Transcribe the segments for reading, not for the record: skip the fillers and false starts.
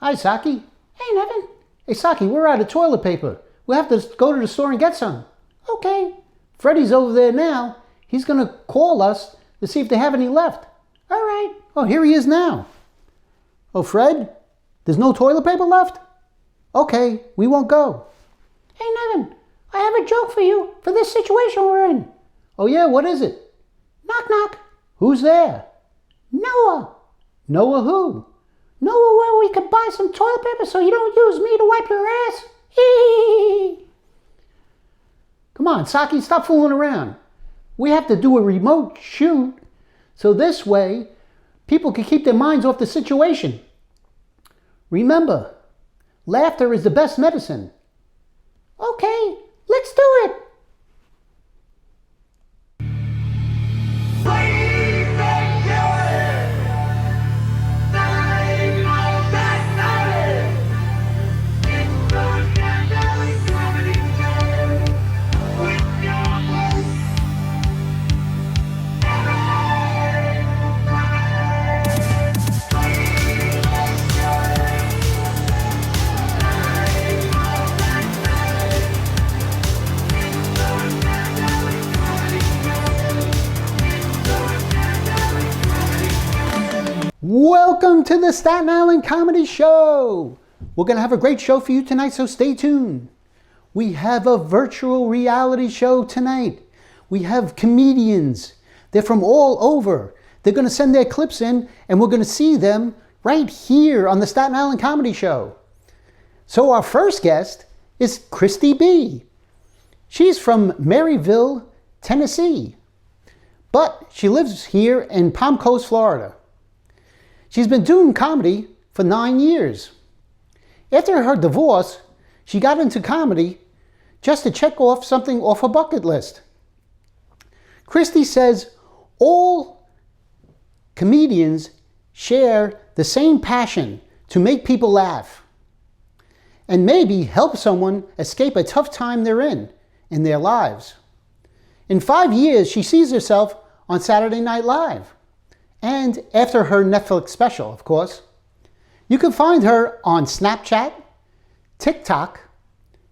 Hi, Saki. Hey, Nevin. Hey, Saki, we're out of toilet paper. We'll have to go to the store and get some. Okay. Freddie's over there now. He's going to call us to see if they have any left. All right. Oh, here he is now. Oh, Fred, there's no toilet paper left? Okay, we won't go. Hey, Nevin, I have a joke for you for this situation we're in. Oh, yeah, what is it? Knock, knock. Who's there? Noah. Noah who? Noah where we could buy some toilet paper so you don't use me to wipe your ass. Hee. Come on, Saki, stop fooling around. We have to do a remote shoot so this way people can keep their minds off the situation. Remember, laughter is the best medicine. Okay, let's do it. Welcome to the Staten Island Comedy Show. We're going to have a great show for you tonight, so stay tuned. We have a virtual reality show tonight. We have comedians. They're from all over. They're going to send their clips in, and we're going to see them right here on the Staten Island Comedy Show. So our first guest is Cristy B. She's from Maryville, Tennessee, but she lives here in Palm Coast, Florida. She's been doing comedy for 9 years. After her divorce, she got into comedy just to check off something off her bucket list. Cristy says all comedians share the same passion to make people laugh and maybe help someone escape a tough time they're in their lives. In 5 years, she sees herself on Saturday Night Live. And after her Netflix special, of course. You can find her on Snapchat, TikTok,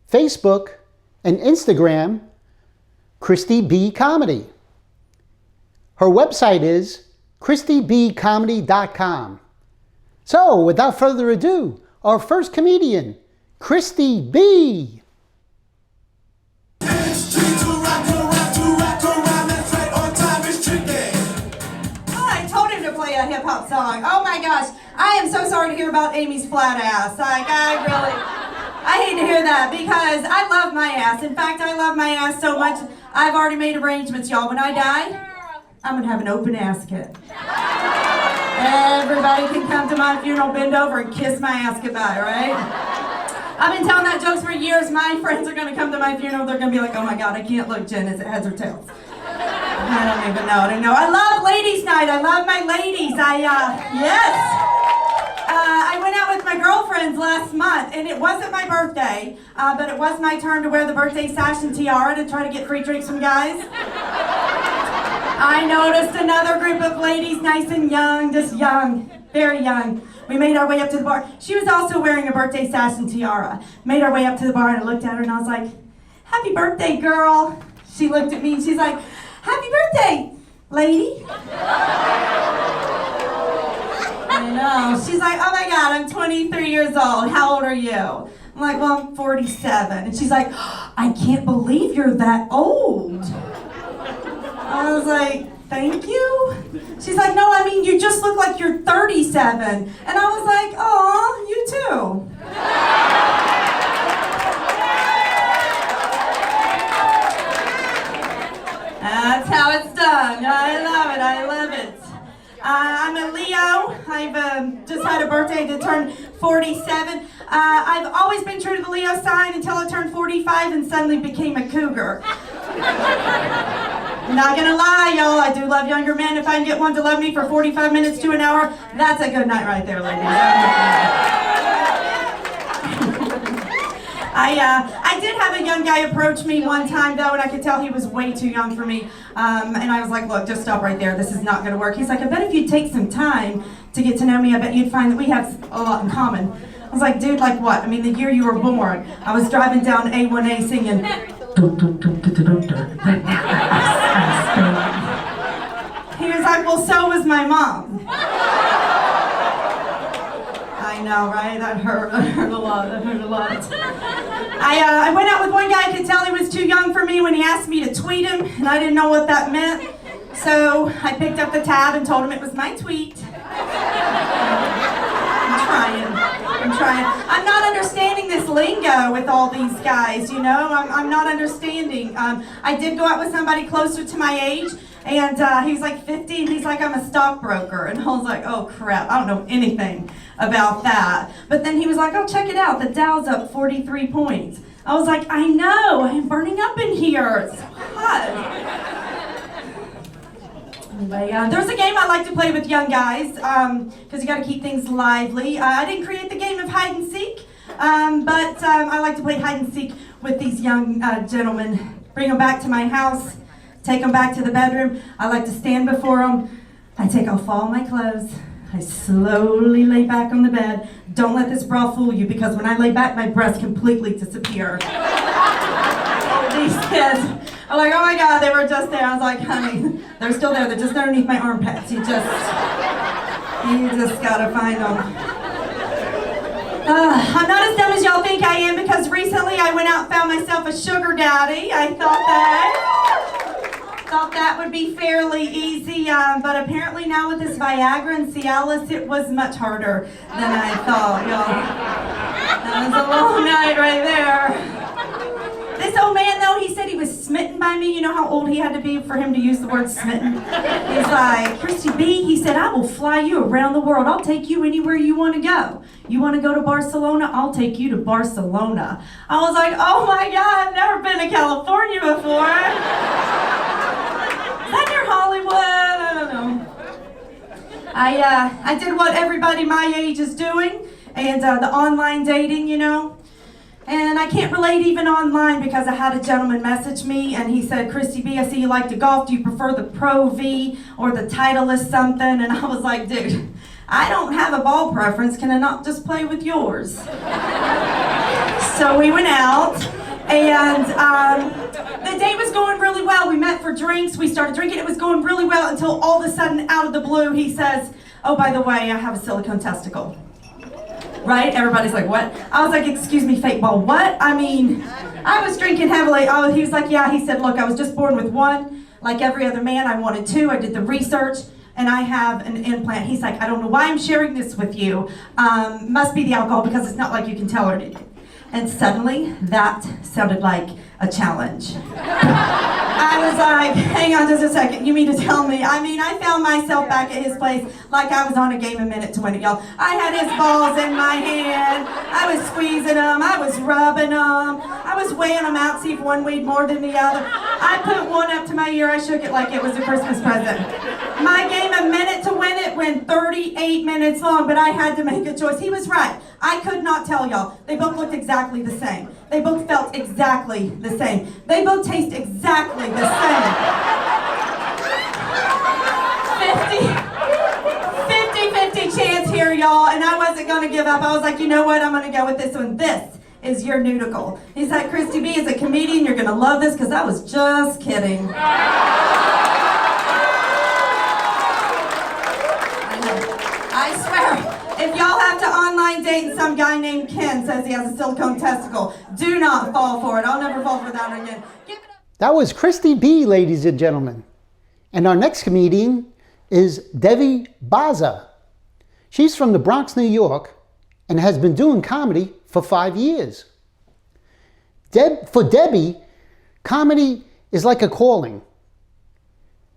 Facebook, and Instagram, Cristy B Comedy. Her website is CristyBcomedy.com. So, without further ado, our first comedian, Cristy B. A hip-hop song. Oh my gosh, I am so sorry to hear about Amy's flat ass. Like, I hate to hear that because I love my ass. In fact, I love my ass so much, I've already made arrangements, y'all. When I die, I'm gonna have an open ass kit. Everybody can come to my funeral, bend over, and kiss my ass goodbye, right? I've been telling that jokes for years. My friends are gonna come to my funeral, they're gonna be like, oh my God, I can't look, Jen, is it heads or tails? I don't even know. I don't know. I love ladies' night. I love my ladies. Yes. I went out with my girlfriends last month, and it wasn't my birthday, but it was my turn to wear the birthday sash and tiara to try to get free drinks from guys. I noticed another group of ladies, nice and young, just young, very young. We made our way up to the bar. She was also wearing a birthday sash and tiara. Made our way up to the bar, and I looked at her, and I was like, happy birthday, girl. She looked at me, and she's like, happy birthday, lady. I know. She's like, oh my God, I'm 23 years old. How old are you? I'm like, well, I'm 47. And she's like, I can't believe you're that old. I was like, thank you. She's like, no, I mean, you just look like you're 37. And I was like, aw, you too. That's how it's done. I love it. I love it. I'm a Leo. I've just had a birthday to turn 47. I've always been true to the Leo sign until I turned 45 and suddenly became a cougar. Not gonna lie, y'all. I do love younger men. If I can get one to love me for 45 minutes to an hour, that's a good night right there, ladies. I did have a young guy approach me one time though, and I could tell he was way too young for me. And I was like, look, just stop right there. This is not gonna work. He's like, I bet if you'd take some time to get to know me, I bet you'd find that we have a lot in common. I was like, dude, like what? I mean, the year you were born, I was driving down A1A singing. He was like, well, so was my mom. I know, right? That hurt. That hurt a lot. That hurt a lot. I went out with one guy. I could tell he was too young for me when he asked me to tweet him, and I didn't know what that meant. So I picked up the tab and told him it was my tweet. I'm trying. I'm not understanding this lingo with all these guys, you know? I'm not understanding. I did go out with somebody closer to my age, and he was like 50, and he's like, I'm a stockbroker. And I was like, oh crap, I don't know anything about that. But then he was like, oh, check it out, the Dow's up 43 points. I was like, I know, I'm burning up in here. It's so hot. Anyway, there's a game I like to play with young guys, because you got to keep things lively. I didn't create the game of hide and seek, but I like to play hide and seek with these young gentlemen. Bring them back to my house, take them back to the bedroom. I like to stand before them. I take off all my clothes. I slowly lay back on the bed. Don't let this bra fool you, because when I lay back, my breasts completely disappear. These kids are like, oh my God, they were just there. I was like, honey, they're still there. They're just underneath my armpits. You just gotta find them. I'm not as dumb as y'all think I am, because recently I went out and found myself a sugar daddy. I thought that would be fairly easy, but apparently now with this Viagra and Cialis, it was much harder than I thought, y'all. That was a long night right there. This old man, though, he said he was smitten by me. You know how old he had to be for him to use the word smitten? He's like, Christy B, he said, I will fly you around the world. I'll take you anywhere you want to go. You want to go to Barcelona? I'll take you to Barcelona. I was like, oh my God, I've never been to California before. Is that near Hollywood? I don't know. I did what everybody my age is doing, and the online dating, you know. And I can't relate even online, because I had a gentleman message me and he said, Christy B, I see you like to golf. Do you prefer the Pro V or the Titleist something? And I was like, dude, I don't have a ball preference. Can I not just play with yours? So we went out, and the date was going really well. We met for drinks. We started drinking. It was going really well until all of a sudden, out of the blue, he says, oh, by the way, I have a silicone testicle. Right? Everybody's like, what? I was like, excuse me, fake ball, what? I mean, I was drinking heavily. He was like, yeah. He said, look, I was just born with one. Like every other man, I wanted two. I did the research, and I have an implant. He's like, I don't know why I'm sharing this with you. Must be the alcohol, because it's not like you can tell or anything. And suddenly, that sounded like a challenge. I was like, hang on just a second, you mean to tell me? I mean, I found myself back at his place like I was on a game a minute to win it, y'all. I had his balls in my hand. I was squeezing them. I was rubbing them. I was weighing them out, see if one weighed more than the other. I put one up to my ear. I shook it like it was a Christmas present. My game a minute to win it went 38 minutes long, but I had to make a choice. He was right. I could not tell y'all. They both looked exactly the same. They both felt exactly the same. They both taste exactly the same. 50-50 chance here, y'all, and I wasn't going to give up. I was like, you know what? I'm going to go with this one. This is your noodle. He said, Christy B is a comedian. You're going to love this, because I was just kidding. I swear. If y'all have to online date and some guy named Ken says he has a silicone testicle, do not fall for it. I'll never fall for that again. Give it up. That was Cristy B, ladies and gentlemen. And our next comedian is Debbie Baza. She's from the Bronx, New York, and has been doing comedy for 5 years. For Debbie, comedy is like a calling.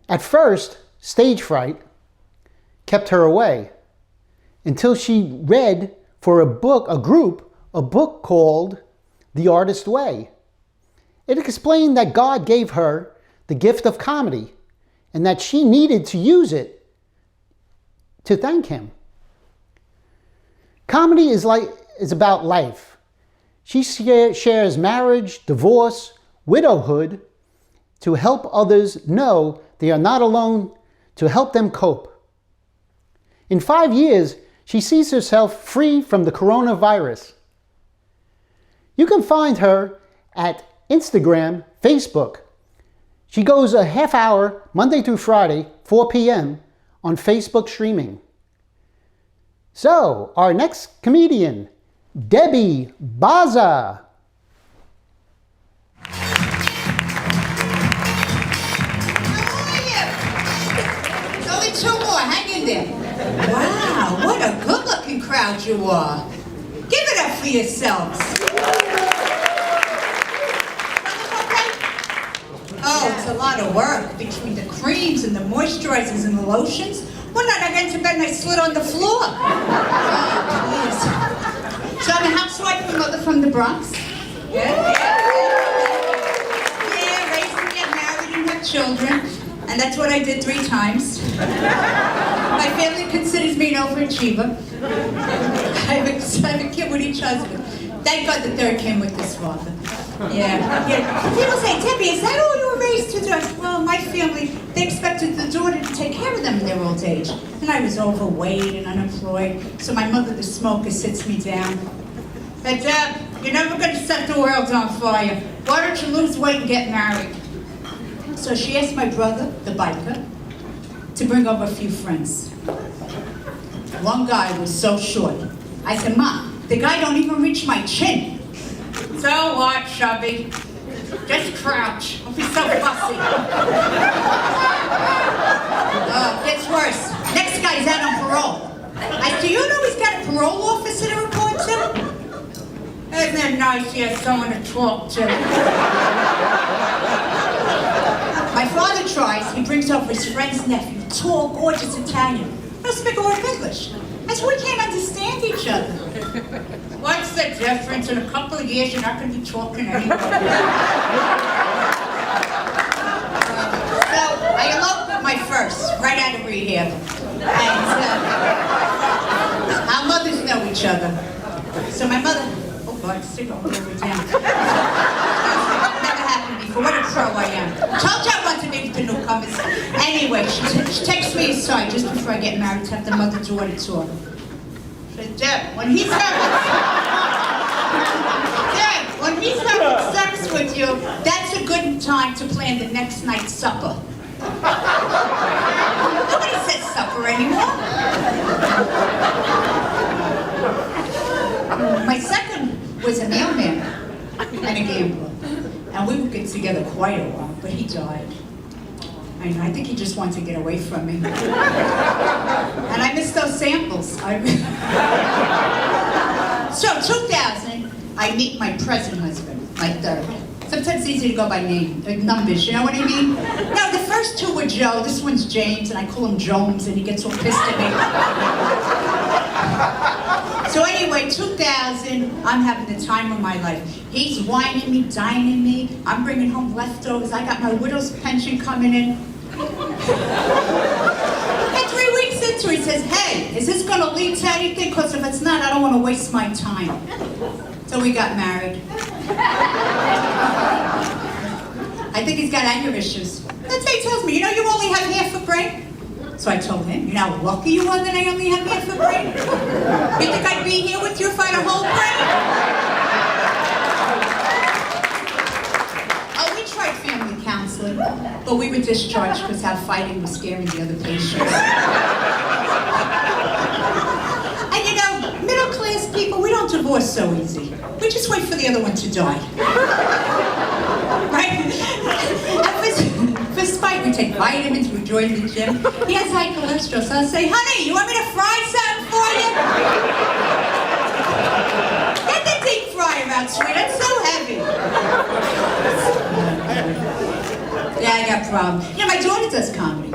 At first, stage fright kept her away, until she read for a book called The Artist Way. It explained that God gave her the gift of comedy, and that she needed to use it to thank him. Comedy is about life. She shares marriage, divorce, widowhood to help others know they are not alone, to help them cope. In 5 years, She sees herself free from the coronavirus. You can find her at Instagram, Facebook. She goes a half hour, Monday through Friday, 4 p.m. on Facebook streaming. So, our next comedian, Debbie Baza. Only two more, hang in there. Wow, what a good-looking crowd you are. Give it up for yourselves. Oh, it's a lot of work between the creams and the moisturizers and the lotions. One night I got into bed and I slid on the floor. Oh, please. So I'm a housewife and mother from the Bronx. Yeah, raised and get married and have children. And that's what I did 3 times. My family considers me an overachiever. I have a kid with each husband. Thank God the third came with this father. Yeah. People say, Debbie, is that all you were raised to do? I said, well, my family, they expected the daughter to take care of them in their old age. And I was overweight and unemployed. So my mother, the smoker, sits me down. Said, Deb, you're never going to set the world on fire. Why don't you lose weight and get married? So she asked my brother, the biker, to bring over a few friends. One guy was so short. I said, Mom, the guy don't even reach my chin. So what, chubby? Just crouch. Don't be so fussy. Gets worse. Next guy's out on parole. I said, do you know he's got a parole officer to report to? Isn't it nice he has someone to talk to? My father tries, he brings over his friend's nephew, tall, gorgeous Italian. Doesn't speak a word of English. I said, we can't understand each other. What's the difference? In a couple of years, you're not going to be talking anymore. So, I eloped with my first, right out of rehab. And our mothers know each other. So my mother, oh God, stick over down. Never happened before. What a pro I am. Told you I wanted to be with the newcomers. Anyway, she takes me aside just before I get married to have the mother-daughter talk. She said, Deb, when he's having sex with you, that's a good time to plan the next night's supper. Nobody says supper anymore. My second was a mailman and a gambler. And we would get together quite a while, but he died. And I think he just wanted to get away from me. And I missed those samples. So, 2000, I meet my present husband, my third. Sometimes it's easy to go by name, numbers, you know what I mean? Now, the first two were Joe, this one's James, and I call him Jones, and he gets all pissed at me. So anyway, 2000, I'm having the time of my life. He's wining me, dining me, I'm bringing home leftovers, I got my widow's pension coming in. And 3 weeks into it, he says, hey, is this gonna lead to anything? Because if it's not, I don't wanna waste my time. So we got married. I think he's got anger issues. That's why he tells me, you know you only have half a brain? So I told him, you know how lucky you are that I only have half a brain? You think I'd be here with you if I had a whole brain? Oh, we tried family counseling, but we were discharged because our fighting was scaring the other patients. And you know, middle-class people, we don't divorce so easy. We just wait for the other one to die. Right? For spite, we take vitamins, we join the gym. He has high cholesterol, so I'll say, honey, you want me to fry something for you? Get the deep fryer out, sweet, it's so heavy. Yeah, I got problems. You know, my daughter does comedy.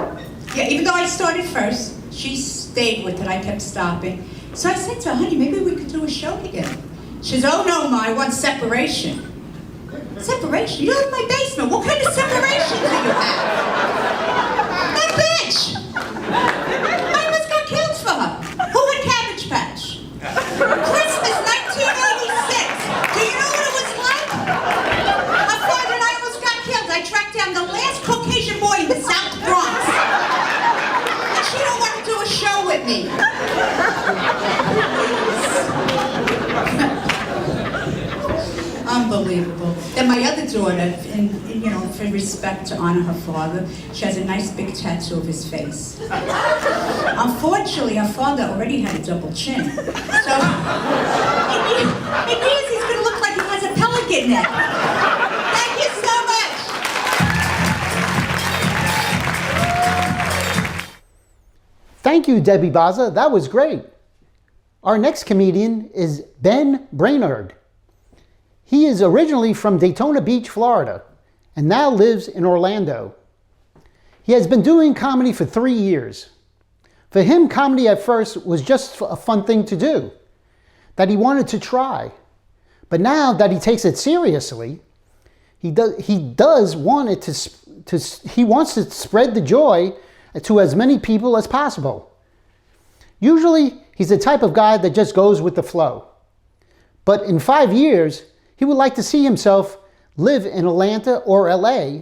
Yeah, even though I started first, she stayed with it, I kept stopping. So I said to her, honey, maybe we could do a show together. She says, oh no, Ma, I want separation. Separation? You live in my basement. What kind of separation do you have? That bitch! I almost got killed for her. Who in Cabbage Patch? Christmas 1986. Do you know what it was like? My father and I almost got killed. I tracked down the last Caucasian boy in the South Bronx. And she don't want to do a show with me. unbelievable. Then my other daughter, for respect to honor her father, she has a nice big tattoo of his face. Unfortunately, her father already had a double chin. So, in years he's going to look like he has a pelican neck. Thank you so much. Thank you, Debbie Baza. That was great. Our next comedian is Ben Brainard. He is originally from Daytona Beach, Florida, and now lives in Orlando. He has been doing comedy for 3 years. For him, comedy at first was just a fun thing to do, that he wanted to try. But now that he takes it seriously, he wants to spread the joy to as many people as possible. Usually, he's the type of guy that just goes with the flow. But in 5 years, he would like to see himself live in Atlanta or LA,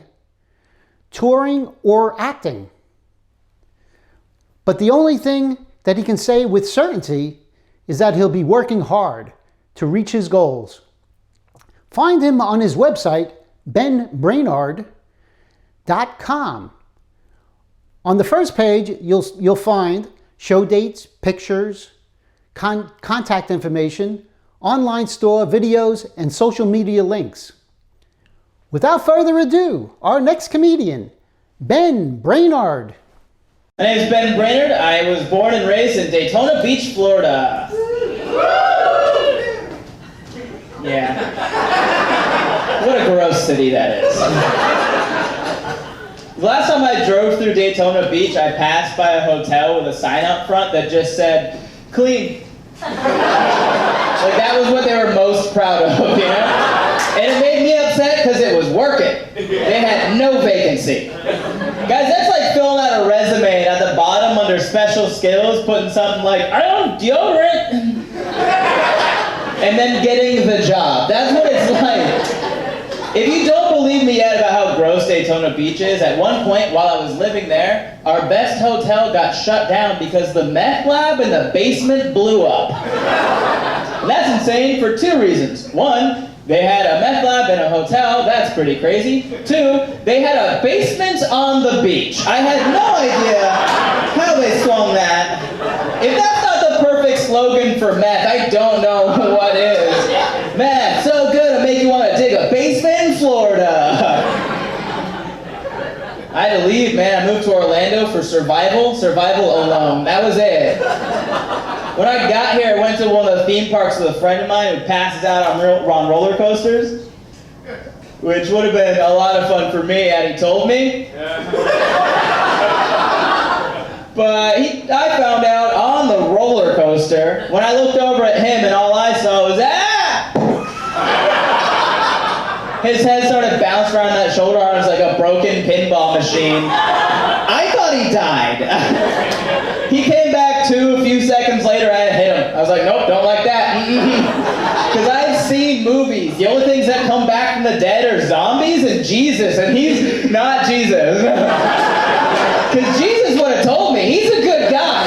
touring or acting. But the only thing that he can say with certainty is that he'll be working hard to reach his goals. Find him on his website, benbrainard.com. On the first page, you'll find show dates, pictures, contact information, online store, videos, and social media links. Without further ado, our next comedian, Ben Brainard. My name is Ben Brainard. I was born and raised in Daytona Beach, Florida. Yeah. What a gross city that is. The last time I drove through Daytona Beach, I passed by a hotel with a sign up front that just said, clean. Like that was what they were most proud of, you know? And it made me upset because it was working. They had no vacancy. Guys, that's like filling out a resume and at the bottom under special skills, putting something like, I own deodorant. And then getting the job. That's what it's like. If you don't believe me yet about how gross Daytona Beach is, at one point while I was living there, our best hotel got shut down because the meth lab in the basement blew up. And that's insane for 2 reasons. 1, they had a meth lab in a hotel, that's pretty crazy. 2, they had a basement on the beach. I had no idea how they swung that. If that's not the perfect slogan for meth, I don't know what is. Meth, so good it'll make you want to dig a basement in Florida. I had to leave, man. I moved to Orlando for survival alone. That was it. When I got here, I went to one of the theme parks with a friend of mine who passes out on roller coasters, which would have been a lot of fun for me had he told me. But I found out on the roller coaster, when I looked over at him and all I saw was, ah! His head started bouncing around that shoulder arms like a broken pinball machine. I thought he died. He came back a few seconds later, I hit him. I was like, nope, don't like that. Because I've seen movies. The only things that come back from the dead are zombies and Jesus, and he's not Jesus. Because Jesus would have told me, he's a good guy.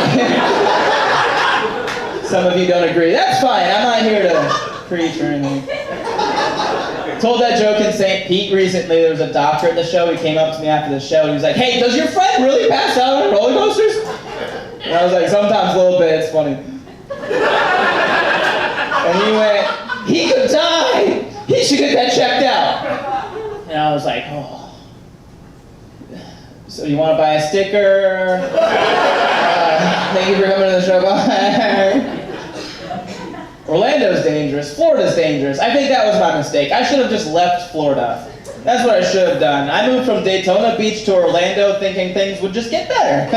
Some of you don't agree. That's fine, I'm not here to preach or anything. Told that joke in St. Pete recently. There was a doctor at the show. He came up to me after the show. He was like, hey, does your friend really pass out on roller coasters? And I was like, sometimes a little bit. It's funny. And he went, he could die. He should get that checked out. And I was like, oh. So you want to buy a sticker? Thank you for coming to the show. Bye. Orlando's dangerous. Florida's dangerous. I think that was my mistake. I should have just left Florida. That's what I should have done. I moved from Daytona Beach to Orlando thinking things would just get better.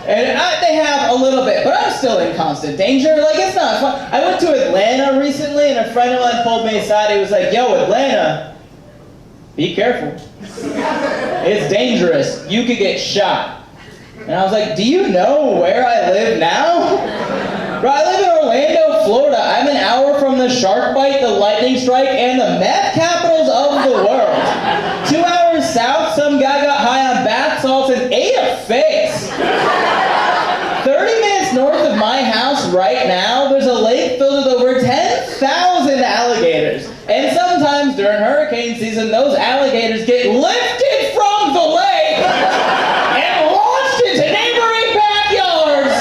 And they have a little bit, but I'm still in constant danger. Like, it's not fun. I went to Atlanta recently, and a friend of mine pulled me aside. He was like, yo, Atlanta, be careful. It's dangerous. You could get shot. And I was like, do you know where I live now? Bro, I live in Orlando, Florida. I'm an hour from the shark bite, the lightning strike, and the meth capitals of the world. 2 hours south, some guy got high on bath salts and ate a face. 30 minutes north of my house right now, there's a lake filled with over 10,000 alligators. reason, those alligators get lifted from the lake and launched into neighboring backyards,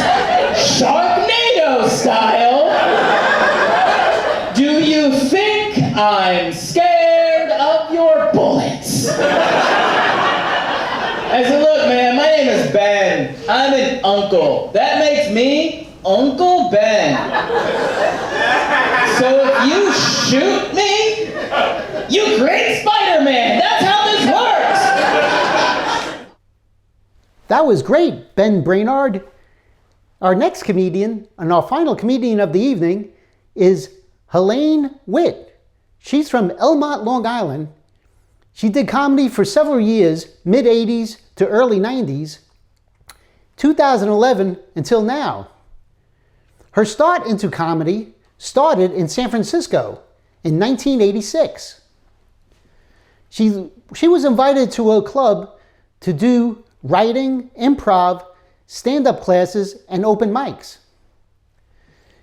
Sharknado style. Do you think I'm scared of your bullets? I said, look, man, my name is Ben. I'm an uncle. That makes me Uncle Ben. So if you shoot me, you create Spider-Man. That's how this works. That was great, Ben Brainard. Our next comedian, and our final comedian of the evening, is Helene Witt. She's from Elmont, Long Island. She did comedy for several years, mid-'80s to early '90s, 2011 until now. Her start into comedy started in San Francisco in 1986. She was invited to a club to do writing, improv, stand-up classes, and open mics.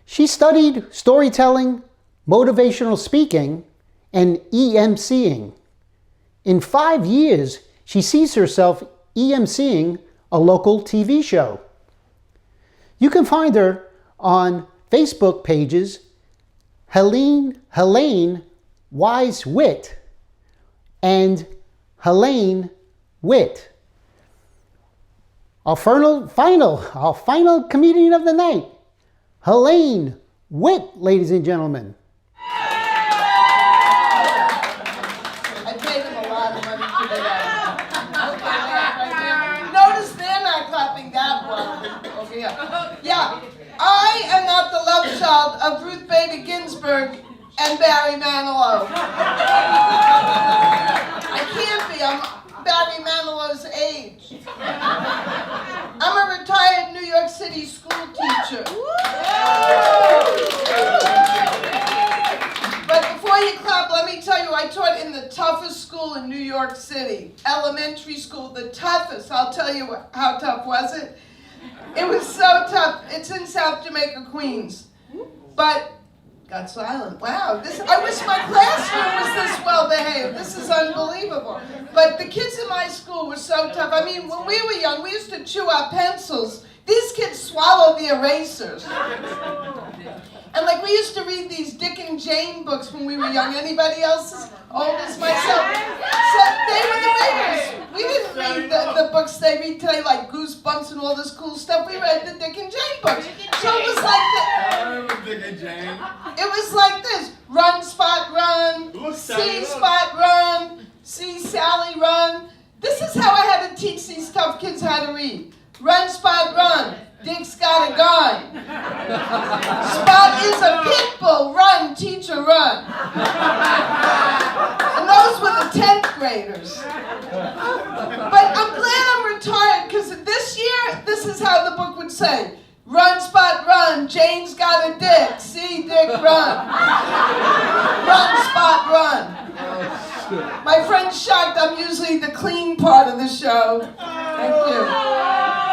She studied storytelling, motivational speaking, and EMCing. In 5 years, she sees herself EMCing a local TV show. You can find her on Facebook pages Helaine Witt and Helene Witt. Our final comedian of the night, Helene Witt, ladies and gentlemen. I paid them a lot of money to do that. Notice they're not clapping that well over here. Yeah, I am not the love child of Ruth Bader Ginsburg and Barry Manilow. I can't be. I'm Barry Manilow's age. I'm a retired New York City school teacher. But before you clap, let me tell you, I taught in the toughest school in New York City. Elementary school, the toughest. I'll tell you how tough was it. It was so tough. It's in South Jamaica, Queens. But got silent. Wow, I wish my classroom was this well behaved. This is unbelievable. But the kids in my school were so tough. I mean, when we were young, we used to chew our pencils. These kids swallowed the erasers. And like we used to read these Dick and Jane books when we were young. Anybody else as old as myself? So they were the readers. We didn't read the books they read today, like Goosebumps and all this cool stuff. We read the Dick and Jane books. So it was like that. I remember Dick and Jane. It was like this: run, Spot, run. See, Spot, run. See, Sally, run. This is how I had to teach these tough kids how to read. Run, Spot, run. Dick's got a gun. Spot is a pit bull. Run, teacher, run. And those were the 10th graders. But I'm glad I'm retired, because this year, this is how the book would say. Run, Spot, run. Jane's got a dick. See, Dick, run. Run, Spot, run. My friend's shocked I'm usually the clean part of the show. Thank you.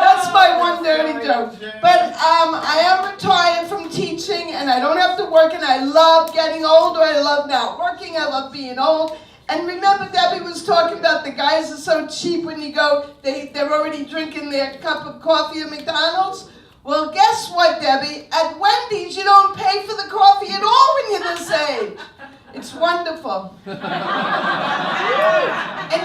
That's my one dirty joke. But I am retired from teaching, and I don't have to work, and I love getting older. I love not working. I love being old. And remember, Debbie was talking about the guys are so cheap when you go, they're already drinking their cup of coffee at McDonald's. Well, guess what, Debbie? At Wendy's, you don't pay for the coffee at all when you're this age. It's wonderful. And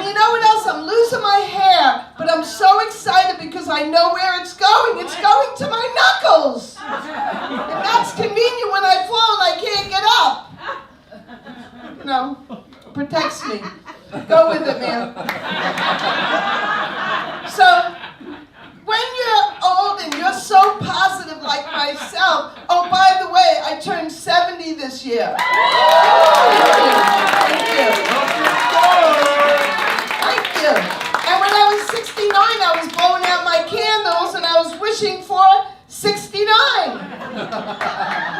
you know what else? I'm losing my hair, but I'm so excited because I know where it's going. It's going to my knuckles. And that's convenient when I fall and I can't get up. No, protects me. Go with it, man. So, when you're old and you're so positive like myself, oh, by the way, I turned 70 this year. Thank you. Thank you. And when I was 69, I was blowing out my candles and I was wishing for 69.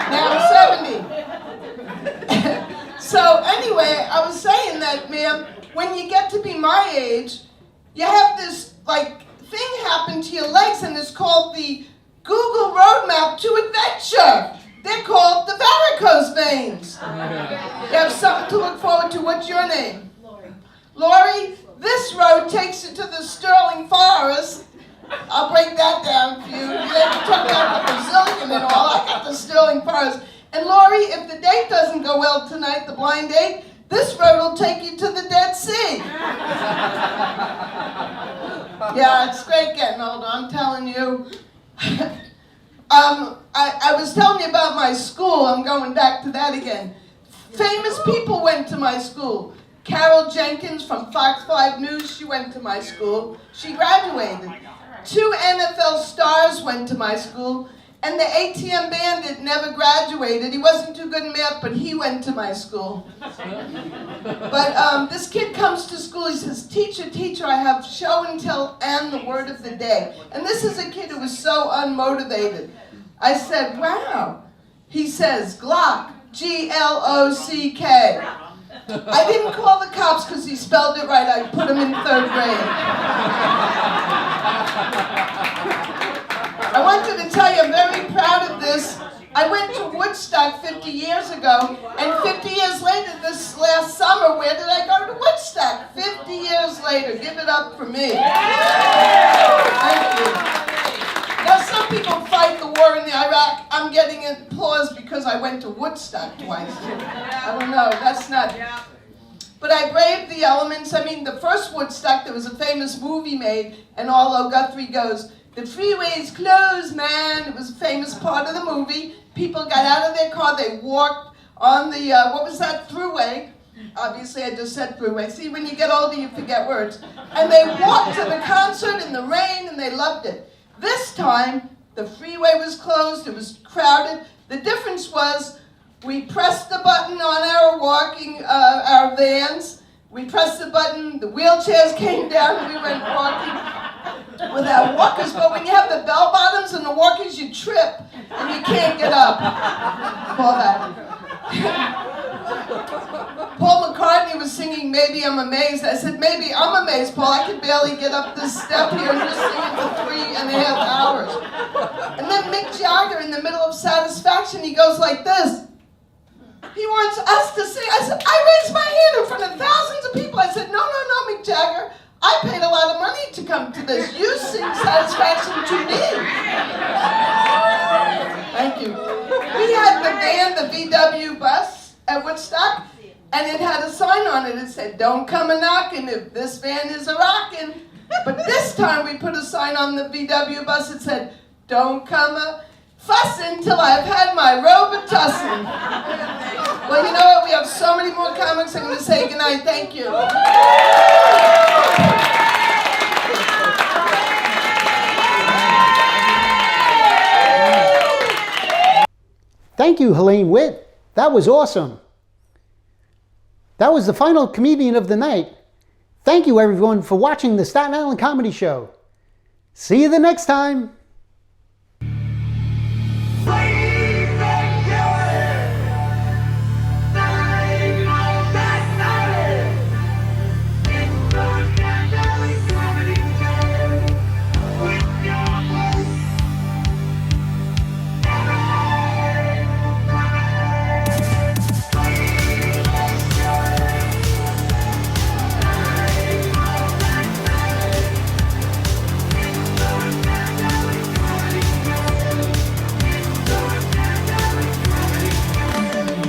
Now I'm 70. So anyway, I was saying that, ma'am, when you get to be my age, you have this, like, thing happen to your legs, and it's called the Google Roadmap to Adventure. They're called the varicose veins. You have something to look forward to. What's your name? Lori. Lori, this road takes you to the Sterling Forest. I'll break that down for you. They took out the Brazilian and all. I got the Sterling Forest. And Lori, if the date doesn't go well tonight, the blind date, this road will take you to the Dead Sea. Yeah, it's great getting older, I'm telling you. I was telling you about my school. I'm going back to that again. Famous people went to my school. Carol Jenkins from Fox 5 News, she went to my school. She graduated. 2 NFL stars went to my school. And the ATM bandit never graduated. He wasn't too good in math, but he went to my school. But this kid comes to school, he says, teacher, teacher, I have show and tell and the word of the day. And this is a kid who was so unmotivated. I said, wow. He says, Glock, G-L-O-C-K. I didn't call the cops because he spelled it right. I put him in 3rd grade. I wanted to tell you, I'm very proud of this. I went to Woodstock 50 years ago, and 50 years later, this last summer, where did I go to Woodstock? 50 years later. Give it up for me. Thank you. Now, some people fight the war in Iraq. I'm getting applause because I went to Woodstock twice. I don't know, that's not... But I braved the elements. I mean, the first Woodstock, there was a famous movie made, and although Guthrie goes, the freeway's closed, man. It was a famous part of the movie. People got out of their car. They walked on the, what was that, thruway. Obviously, I just said thruway. See, when you get older, you forget words. And they walked to the concert in the rain, and they loved it. This time, the freeway was closed. It was crowded. The difference was we pressed the button on our our vans. We pressed the button. The wheelchairs came down, and we went walking with our walkers, but when you have the bell bottoms and the walkers, you trip and you can't get up. Paul McCartney was singing Maybe I'm Amazed. I said, maybe I'm amazed, Paul. I could barely get up this step here and just sing it for 3.5 hours. And then Mick Jagger, in the middle of Satisfaction, he goes like this. He wants us to sing. I said, I raised my hand in front of thousands of people. I said, no, Mick Jagger. I paid a lot of money to come to this. You sing Satisfaction to me. Thank you. We had the van, the VW bus at Woodstock, and it had a sign on it. It said, don't come a-knockin' if this van is a-rockin'. But this time we put a sign on the VW bus that said, don't come a-fussin' till I've had my Robitussin. Well, you know what? We have so many more comics. I'm going to say goodnight. Thank you. Thank you, Helene Witt. That was awesome. That was the final comedian of the night. Thank you, everyone, for watching the Staten Island Comedy Show. See you the next time.